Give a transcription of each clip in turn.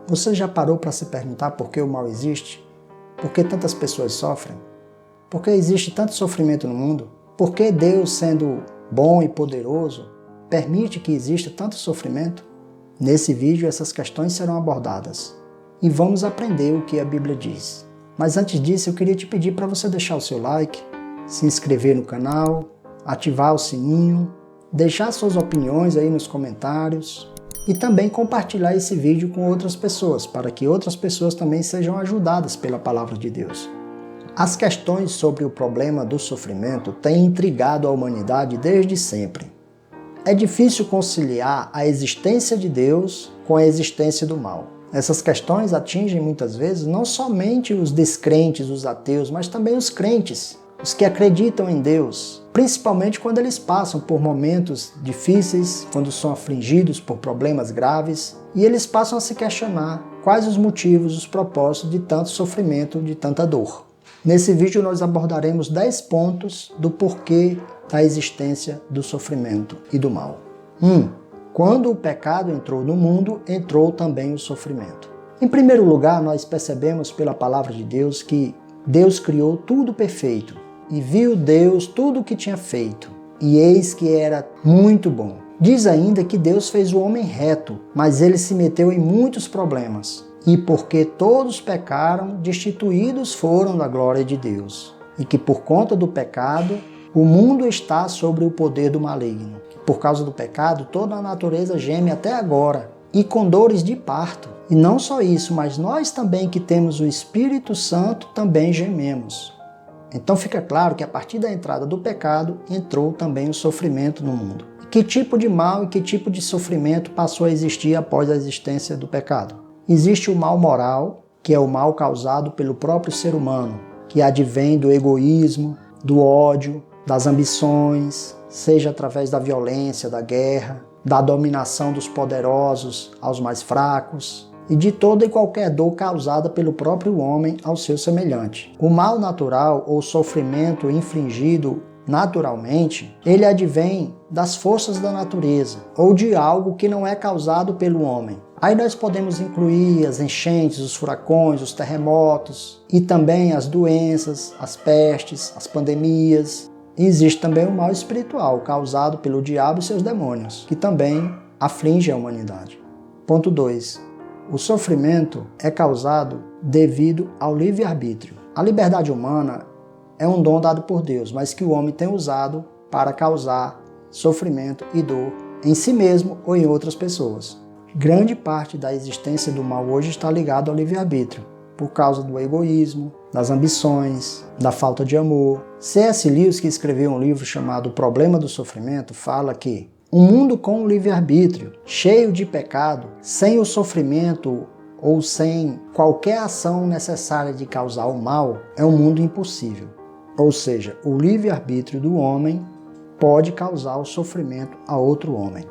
Você já parou para se perguntar por que o mal existe? Por que tantas pessoas sofrem? Por que existe tanto sofrimento no mundo? Por que Deus, sendo bom e poderoso, permite que exista tanto sofrimento? Nesse vídeo essas questões serão abordadas e vamos aprender o que a Bíblia diz. Mas antes disso eu queria te pedir para você deixar o seu like, se inscrever no canal, ativar o sininho, deixar suas opiniões aí nos comentários e também compartilhar esse vídeo com outras pessoas, para que outras pessoas também sejam ajudadas pela palavra de Deus. As questões sobre o problema do sofrimento têm intrigado a humanidade desde sempre. É difícil conciliar a existência de Deus com a existência do mal. Essas questões atingem muitas vezes não somente os descrentes, os ateus, mas também os crentes, os que acreditam em Deus, principalmente quando eles passam por momentos difíceis, quando são afligidos por problemas graves, e eles passam a se questionar quais os motivos, os propósitos de tanto sofrimento, de tanta dor. Nesse vídeo nós abordaremos 10 pontos do porquê da existência do sofrimento e do mal. 1. Quando o pecado entrou no mundo, entrou também o sofrimento. Em primeiro lugar, nós percebemos pela palavra de Deus que Deus criou tudo perfeito e viu Deus tudo o que tinha feito, e eis que era muito bom. Diz ainda que Deus fez o homem reto, mas ele se meteu em muitos problemas. E porque todos pecaram, destituídos foram da glória de Deus. E que por conta do pecado, o mundo está sob o poder do maligno. Por causa do pecado, toda a natureza geme até agora, e com dores de parto. E não só isso, mas nós também que temos o Espírito Santo também gememos. Então fica claro que a partir da entrada do pecado, entrou também o sofrimento no mundo. Que tipo de mal e que tipo de sofrimento passou a existir após a existência do pecado? Existe o mal moral, que é o mal causado pelo próprio ser humano, que advém do egoísmo, do ódio, das ambições, seja através da violência, da guerra, da dominação dos poderosos aos mais fracos e de toda e qualquer dor causada pelo próprio homem ao seu semelhante. O mal natural ou sofrimento infligido naturalmente, ele advém das forças da natureza ou de algo que não é causado pelo homem. Aí nós podemos incluir as enchentes, os furacões, os terremotos e também as doenças, as pestes, as pandemias. E existe também o mal espiritual, causado pelo diabo e seus demônios, que também aflige a humanidade. Ponto 2. O sofrimento é causado devido ao livre-arbítrio. A liberdade humana é um dom dado por Deus, mas que o homem tem usado para causar sofrimento e dor em si mesmo ou em outras pessoas. Grande parte da existência do mal hoje está ligado ao livre-arbítrio, por causa do egoísmo, das ambições, da falta de amor. C.S. Lewis, que escreveu um livro chamado O Problema do Sofrimento, fala que um mundo com livre-arbítrio, cheio de pecado, sem o sofrimento ou sem qualquer ação necessária de causar o mal, é um mundo impossível. Ou seja, o livre-arbítrio do homem pode causar o sofrimento a outro homem.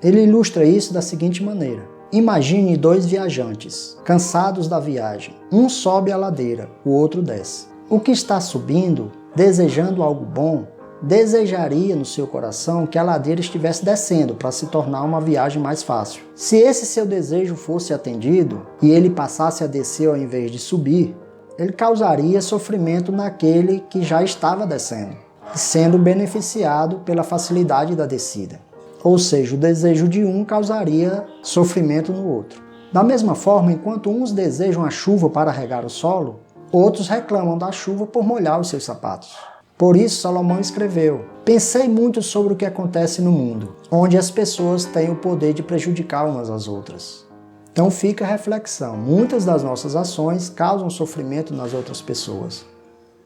Ele ilustra isso da seguinte maneira. Imagine 2 viajantes, cansados da viagem. Um sobe a ladeira, o outro desce. O que está subindo, desejando algo bom, desejaria no seu coração que a ladeira estivesse descendo para se tornar uma viagem mais fácil. Se esse seu desejo fosse atendido e ele passasse a descer ao invés de subir, ele causaria sofrimento naquele que já estava descendo, sendo beneficiado pela facilidade da descida. Ou seja, o desejo de um causaria sofrimento no outro. Da mesma forma, enquanto uns desejam a chuva para regar o solo, outros reclamam da chuva por molhar os seus sapatos. Por isso, Salomão escreveu: pensei muito sobre o que acontece no mundo, onde as pessoas têm o poder de prejudicar umas às outras. Então fica a reflexão, muitas das nossas ações causam sofrimento nas outras pessoas.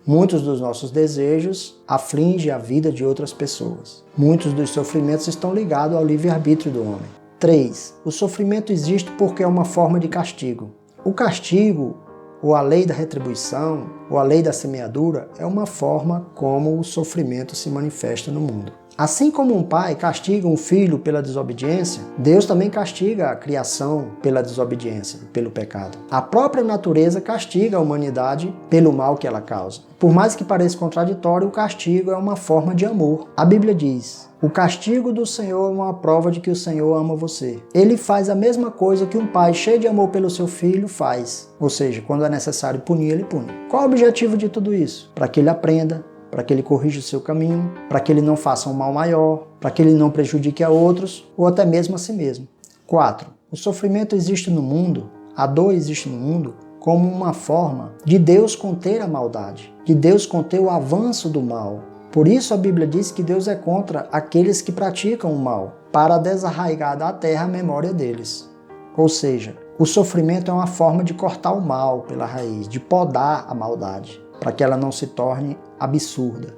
Muitos dos nossos desejos afligem a vida de outras pessoas. Muitos dos sofrimentos estão ligados ao livre-arbítrio do homem. 3. O sofrimento existe porque é uma forma de castigo. O castigo, ou a lei da retribuição, ou a lei da semeadura, é uma forma como o sofrimento se manifesta no mundo. Assim como um pai castiga um filho pela desobediência, Deus também castiga a criação pela desobediência, pelo pecado. A própria natureza castiga a humanidade pelo mal que ela causa. Por mais que pareça contraditório, o castigo é uma forma de amor. A Bíblia diz: o castigo do Senhor é uma prova de que o Senhor ama você. Ele faz a mesma coisa que um pai cheio de amor pelo seu filho faz. Ou seja, quando é necessário punir, ele pune. Qual é o objetivo de tudo isso? Para que ele aprenda, para que ele corrija o seu caminho, para que ele não faça um mal maior, para que ele não prejudique a outros ou até mesmo a si mesmo. 4. O sofrimento existe no mundo, a dor existe no mundo, como uma forma de Deus conter a maldade, de Deus conter o avanço do mal. Por isso a Bíblia diz que Deus é contra aqueles que praticam o mal, para desarraigar da terra a memória deles. Ou seja, o sofrimento é uma forma de cortar o mal pela raiz, de podar a maldade, para que ela não se torne absurda.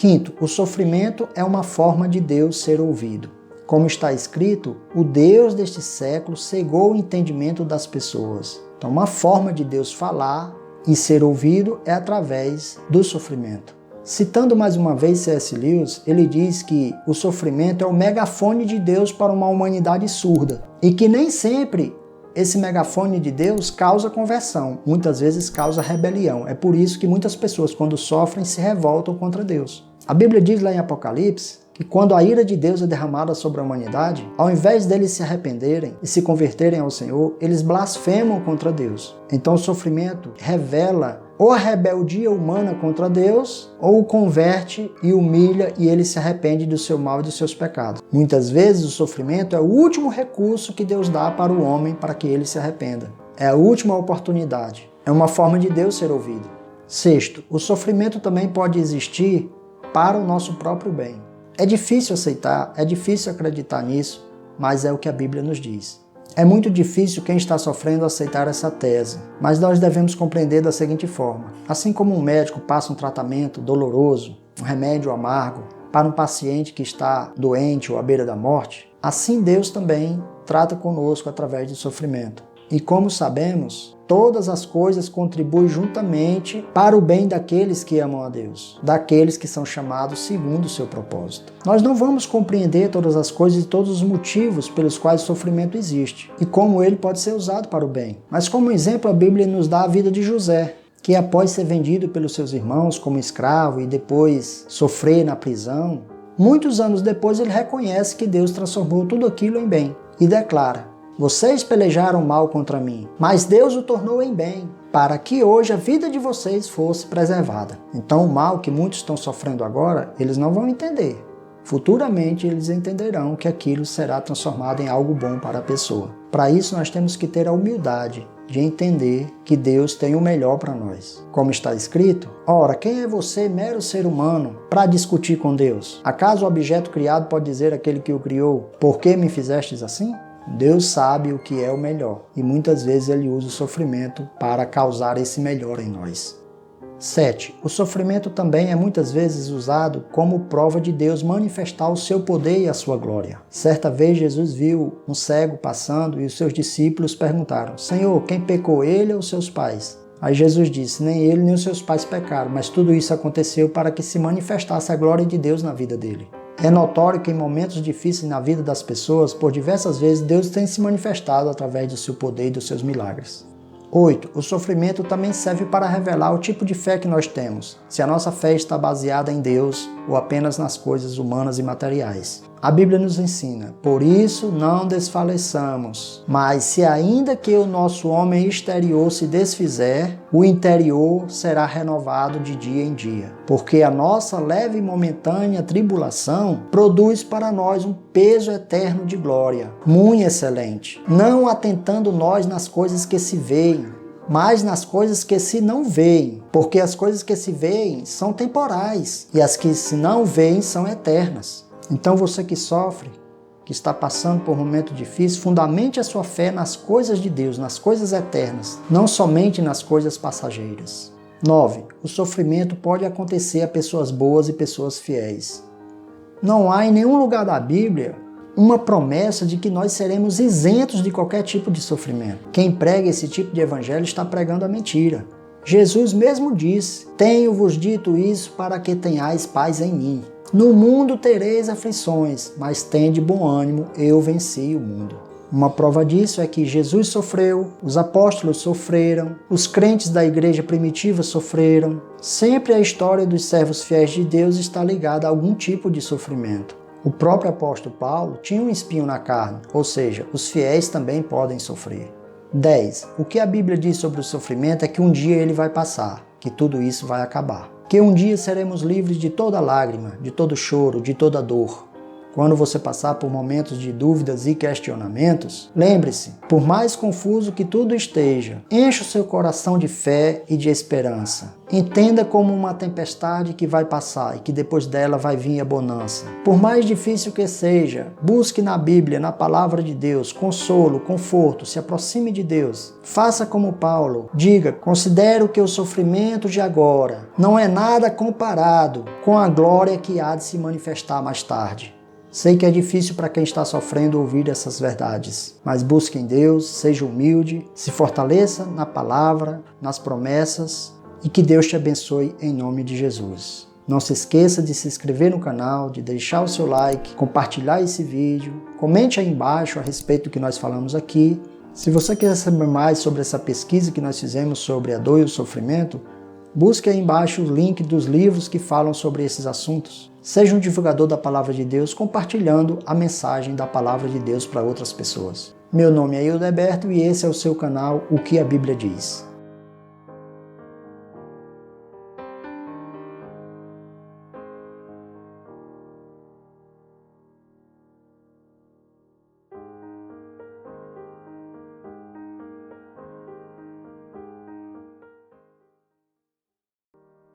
5. O sofrimento é uma forma de Deus ser ouvido. Como está escrito, o Deus deste século cegou o entendimento das pessoas. Então, uma forma de Deus falar e ser ouvido é através do sofrimento. Citando mais uma vez C.S. Lewis, ele diz que o sofrimento é o megafone de Deus para uma humanidade surda e que nem sempre esse megafone de Deus causa conversão, muitas vezes causa rebelião. É por isso que muitas pessoas, quando sofrem, se revoltam contra Deus. A Bíblia diz lá em Apocalipse que quando a ira de Deus é derramada sobre a humanidade, ao invés deles se arrependerem e se converterem ao Senhor, eles blasfemam contra Deus. Então o sofrimento revela ou a rebeldia humana contra Deus, ou o converte e humilha e ele se arrepende do seu mal e dos seus pecados. Muitas vezes o sofrimento é o último recurso que Deus dá para o homem para que ele se arrependa. É a última oportunidade. É uma forma de Deus ser ouvido. 6. O sofrimento também pode existir para o nosso próprio bem. É difícil aceitar, é difícil acreditar nisso, mas é o que a Bíblia nos diz. É muito difícil quem está sofrendo aceitar essa tese, mas nós devemos compreender da seguinte forma. Assim como um médico passa um tratamento doloroso, um remédio amargo, para um paciente que está doente ou à beira da morte, assim Deus também trata conosco através do sofrimento. E como sabemos, todas as coisas contribuem juntamente para o bem daqueles que amam a Deus, daqueles que são chamados segundo o seu propósito. Nós não vamos compreender todas as coisas e todos os motivos pelos quais o sofrimento existe e como ele pode ser usado para o bem. Mas como exemplo, a Bíblia nos dá a vida de José, que após ser vendido pelos seus irmãos como escravo e depois sofrer na prisão, muitos anos depois ele reconhece que Deus transformou tudo aquilo em bem e declara: vocês pelejaram mal contra mim, mas Deus o tornou em bem, para que hoje a vida de vocês fosse preservada. Então o mal que muitos estão sofrendo agora, eles não vão entender. Futuramente eles entenderão que aquilo será transformado em algo bom para a pessoa. Para isso nós temos que ter a humildade de entender que Deus tem o melhor para nós. Como está escrito, ora, quem é você, mero ser humano, para discutir com Deus? Acaso o objeto criado pode dizer àquele que o criou, por que me fizestes assim? Deus sabe o que é o melhor e muitas vezes Ele usa o sofrimento para causar esse melhor em nós. 7. O sofrimento também é muitas vezes usado como prova de Deus manifestar o seu poder e a sua glória. Certa vez Jesus viu um cego passando e os seus discípulos perguntaram: Senhor, quem pecou, ele ou seus pais? Aí Jesus disse: nem ele nem os seus pais pecaram, mas tudo isso aconteceu para que se manifestasse a glória de Deus na vida dele. É notório que em momentos difíceis na vida das pessoas, por diversas vezes, Deus tem se manifestado através do seu poder e dos seus milagres. 8. O sofrimento também serve para revelar o tipo de fé que nós temos, se a nossa fé está baseada em Deus ou apenas nas coisas humanas e materiais. A Bíblia nos ensina: por isso não desfaleçamos, mas se ainda que o nosso homem exterior se desfizer, o interior será renovado de dia em dia. Porque a nossa leve e momentânea tribulação produz para nós um peso eterno de glória, muito excelente, não atentando nós nas coisas que se veem, mas nas coisas que se não veem, porque as coisas que se veem são temporais e as que se não veem são eternas. Então você que sofre, que está passando por um momento difícil, fundamente a sua fé nas coisas de Deus, nas coisas eternas, não somente nas coisas passageiras. 9. O sofrimento pode acontecer a pessoas boas e pessoas fiéis. Não há em nenhum lugar da Bíblia uma promessa de que nós seremos isentos de qualquer tipo de sofrimento. Quem prega esse tipo de evangelho está pregando a mentira. Jesus mesmo disse: tenho-vos dito isso para que tenhais paz em mim. No mundo tereis aflições, mas tende bom ânimo, eu venci o mundo. Uma prova disso é que Jesus sofreu, os apóstolos sofreram, os crentes da igreja primitiva sofreram. Sempre a história dos servos fiéis de Deus está ligada a algum tipo de sofrimento. O próprio apóstolo Paulo tinha um espinho na carne, ou seja, os fiéis também podem sofrer. 10. O que a Bíblia diz sobre o sofrimento é que um dia ele vai passar, que tudo isso vai acabar. Que um dia seremos livres de toda lágrima, de todo choro, de toda dor. Quando você passar por momentos de dúvidas e questionamentos, lembre-se, por mais confuso que tudo esteja, encha o seu coração de fé e de esperança. Entenda como uma tempestade que vai passar e que depois dela vai vir a bonança. Por mais difícil que seja, busque na Bíblia, na palavra de Deus, consolo, conforto, se aproxime de Deus. Faça como Paulo, diga, considero que o sofrimento de agora não é nada comparado com a glória que há de se manifestar mais tarde. Sei que é difícil para quem está sofrendo ouvir essas verdades, mas busque em Deus, seja humilde, se fortaleça na palavra, nas promessas e que Deus te abençoe em nome de Jesus. Não se esqueça de se inscrever no canal, de deixar o seu like, compartilhar esse vídeo, comente aí embaixo a respeito do que nós falamos aqui. Se você quer saber mais sobre essa pesquisa que nós fizemos sobre a dor e o sofrimento, busque aí embaixo o link dos livros que falam sobre esses assuntos. Seja um divulgador da Palavra de Deus, compartilhando a mensagem da Palavra de Deus para outras pessoas. Meu nome é Hildeberto e esse é o seu canal O que a Bíblia Diz.